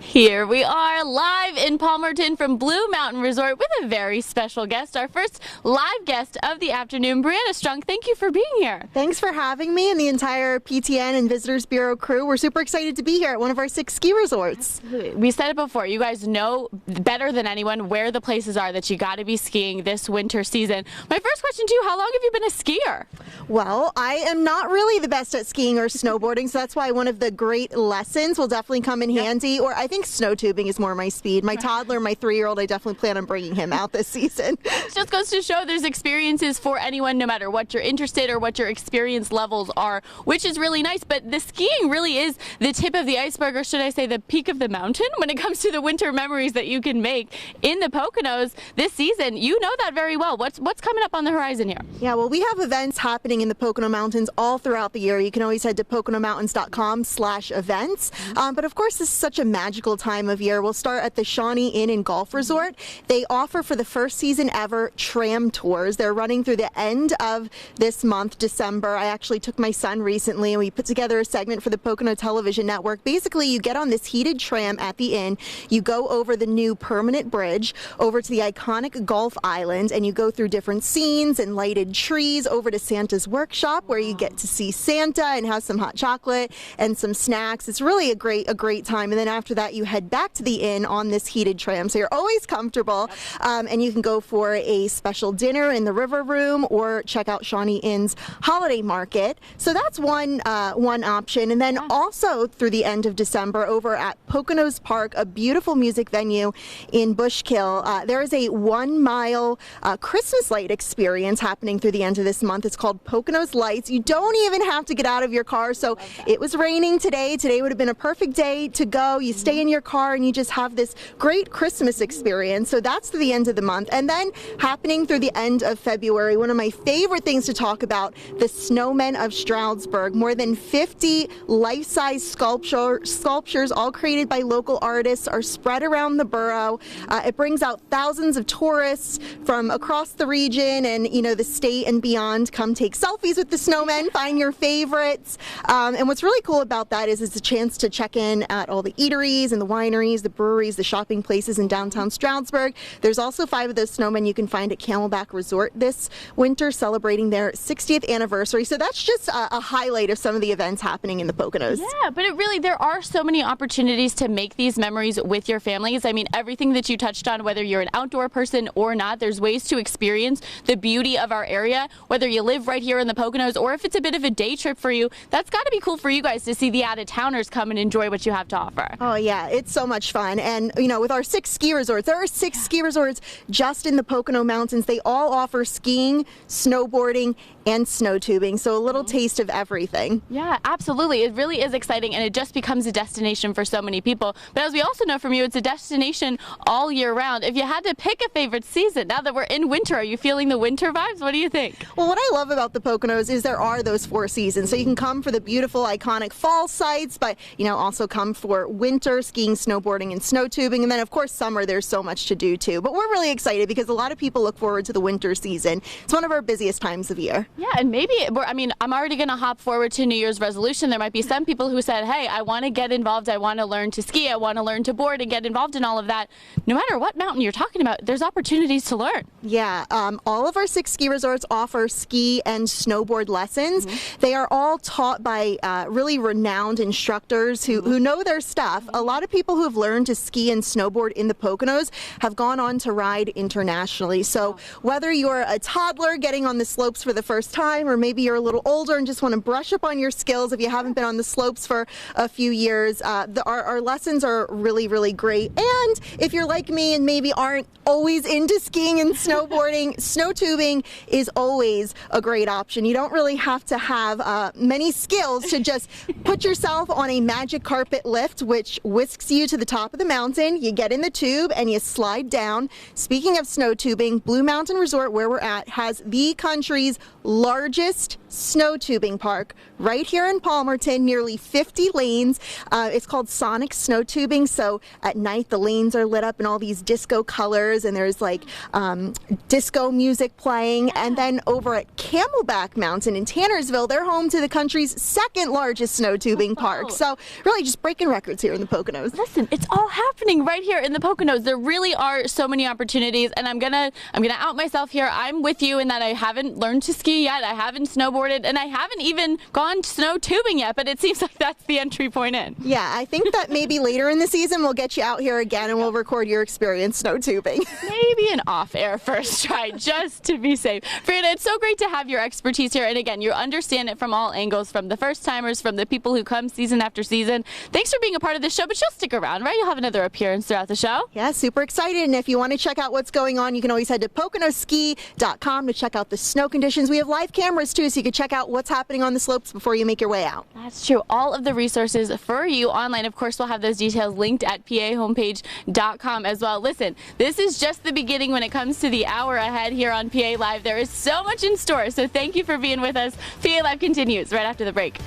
Here we are live in Palmerton from Blue Mountain Resort with a very special guest, our first live guest of the afternoon. Brianna Strunk, thank you for being here. Thanks for having me and the entire PTN and Visitors Bureau crew. We're super excited to be here at one of our 6 ski resorts. Absolutely. We said it before, you guys know better than anyone where the places are that you got to be skiing this winter season. My first question to you, how long have you been a skier? Well, I am not really the best at skiing or snowboarding, so that's why one of the great lessons will definitely come in handy, or I think snow tubing is more my speed. My toddler, my 3-year-old, I definitely plan on bringing him out this season. It just goes to show there's experiences for anyone, no matter what you're interested or what your experience levels are, which is really nice. But the skiing really is the tip of the iceberg, or should I say the peak of the mountain, when it comes to the winter memories that you can make in the Poconos this season. You know that very well. What's coming up on the horizon here? Yeah, well, we have events happening in the Pocono Mountains all throughout the year. You can always head to poconomountains.com/events. But of course, this is such a magical time of year. We'll start at the Shawnee Inn and Golf Resort. They offer for the first season ever tram tours. They're running through the end of this month, December. I actually took my son recently and we put together a segment for the Pocono Television Network. Basically, you get on this heated tram at the inn, you go over the new permanent bridge over to the iconic Gulf Island, and you go through different scenes and lighted trees over to Santa's workshop, where you get to see Santa and have some hot chocolate and some snacks. It's really a great time. And then after that, you head back to the inn on this heated tram, so you're always comfortable. And you can go for a special dinner in the River Room or check out Shawnee Inn's holiday market. So that's one option. And then also through the end of December, over at Poconos Park, a beautiful music venue in Bushkill, there is a 1-mile Christmas light experience happening through the end of this month. It's called Poconos Lights. You don't even have to get out of your car. So it was raining today. Today would have been a perfect day to go. You stay in your car and you just have this great Christmas experience. So that's to the end of the month. And then happening through the end of February, one of my favorite things to talk about, the Snowmen of Stroudsburg. More than 50 life-size sculptures, all created by local artists, are spread around the borough. It brings out thousands of tourists from across the region and, the state and beyond. Come take selfies with the snowmen, find your favorites. And what's really cool about that is it's a chance to check in at all the eateries and the wineries, the breweries, the shopping places in downtown Stroudsburg. There's also 5 of those snowmen you can find at Camelback Resort this winter, celebrating their 60th anniversary. So that's just a highlight of some of the events happening in the Poconos. Yeah, but there are so many opportunities to make these memories with your families. I mean, everything that you touched on, whether you're an outdoor person or not, there's ways to experience the beauty of our area, whether you live right here in the Poconos or if it's a bit of a day trip for you. That's got to be cool for you guys to see the out-of-towners come and enjoy what you have to offer. Oh yeah, it's so much fun. And with our 6 ski resorts, there are 6 ski resorts just in the Pocono Mountains. They all offer skiing, snowboarding, and snow tubing, so a little taste of everything. Yeah, absolutely. It really is exciting, and it just becomes a destination for so many people. But as we also know from you, it's a destination all year round. If you had to pick a favorite season, now that we're in winter, are you feeling the winter vibes? What do you think? Well, what I love about the Poconos is there are those 4 seasons. So you can come for the beautiful, iconic fall sites, but also come for winter skiing, snowboarding, and snow tubing. And then, of course, summer, there's so much to do too. But we're really excited because a lot of people look forward to the winter season. It's one of our busiest times of year. Yeah, and maybe, I'm already going to hop forward to New Year's resolution. There might be some people who said, hey, I want to get involved. I want to learn to ski. I want to learn to board and get involved in all of that. No matter what mountain you're talking about, there's opportunities to learn. Yeah, all of our 6 ski resorts offer ski and snowboard lessons. They are all taught by really renowned instructors who know their stuff. A lot of people who have learned to ski and snowboard in the Poconos have gone on to ride internationally. So whether you're a toddler getting on the slopes for the first time, or maybe you're a little older and just want to brush up on your skills if you haven't been on the slopes for a few years, our lessons are really great. And if you're like me and maybe aren't always into skiing and snowboarding, snow tubing is always a great option. You don't really have to have many skills to just put yourself on a magic carpet lift, which whisks you to the top of the mountain. You get in the tube and you slide down. Speaking of snow tubing, Blue Mountain Resort, where we're at, has the country's largest snow tubing park right here in Palmerton, nearly 50 lanes. It's called Sonic Snow Tubing. So at night the lanes are lit up in all these disco colors, and there's like disco music playing. And then over at Camelback Mountain in Tannersville, they're home to the country's second largest snow tubing park. So really just breaking records here in the Poconos. Listen, it's all happening right here in the Poconos. There really are so many opportunities, and I'm gonna out myself here. I'm with you in that I haven't learned to ski yet, I haven't snowboarded, and I haven't even gone snow tubing yet, but it seems like that's the entry point in. Yeah, I think that maybe later in the season we'll get you out here again and we'll record your experience snow tubing. Maybe an off-air first try, just to be safe. Brianna, it's so great to have your expertise here, and again, you understand it from all angles, from the first-timers, from the people who come season after season. Thanks for being a part of the show, but you'll stick around, right? You'll have another appearance throughout the show. Yeah, super excited, and if you want to check out what's going on, you can always head to Poconoski.com to check out the snow conditions. We have live cameras too, so you can check out what's happening on the slopes before you make your way out. That's true. All of the resources for you online. Of course, we'll have those details linked at PAHomepage.com as well. Listen, this is just the beginning when it comes to the hour ahead here on PA Live. There is so much in store, so thank you for being with us. PA Live continues right after the break.